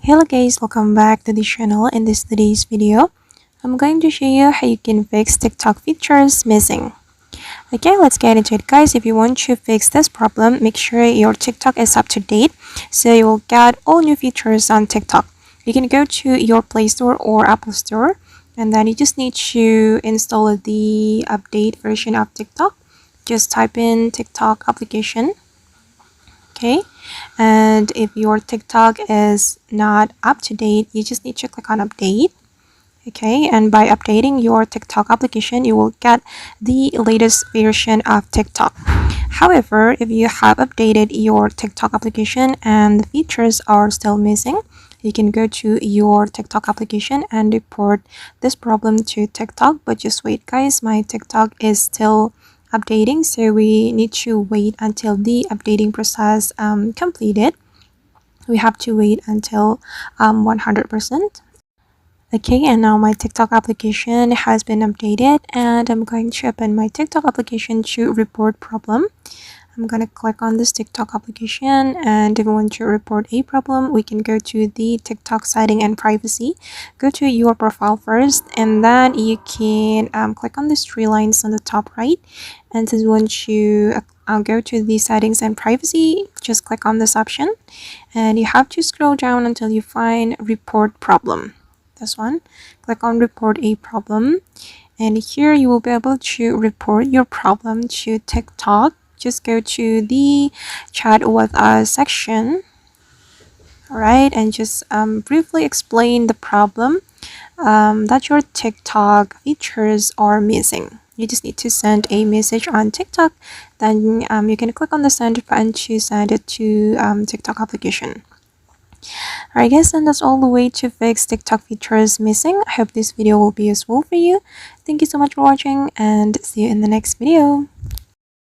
Hello guys, welcome back to the channel. In today's video, I'm going to show you how you can fix TikTok features missing. Okay, let's get into it guys. If you want to fix this problem, make sure your TikTok is up to date so you will get all new features on TikTok. You can go to your Play Store or Apple Store, and then you just need to install the update version of TikTok. Just type in TikTok application. Okay, and if your TikTok is not up to date, you just need to click on update. Okay, and by updating your TikTok application, you will get the latest version of TikTok. However, if you have updated your TikTok application and the features are still missing, you can go to your TikTok application and report this problem to TikTok. But just wait guys, my TikTok is still updating, so we need to wait until the updating process completed. We have to wait until 100%. Okay, and now my TikTok application has been updated, and I'm going to open my TikTok application to report problem. I'm gonna click on this TikTok application, and if you want to report a problem, we can go to the TikTok setting and privacy. Go to your profile first, and then you can click on these three lines on the top right, and then once you go to the settings and privacy, just click on this option, and you have to scroll down until you find report problem. This one, click on report a problem, and here you will be able to report your problem to TikTok. Just go to the chat with us section, all right, and just briefly explain the problem that your TikTok features are missing. You just need to send a message on TikTok, then you can click on the send button to send it to TikTok application. Alright guys, and that's all the way to fix TikTok features missing. I hope this video will be useful for you. Thank you so much for watching, and see you in the next video.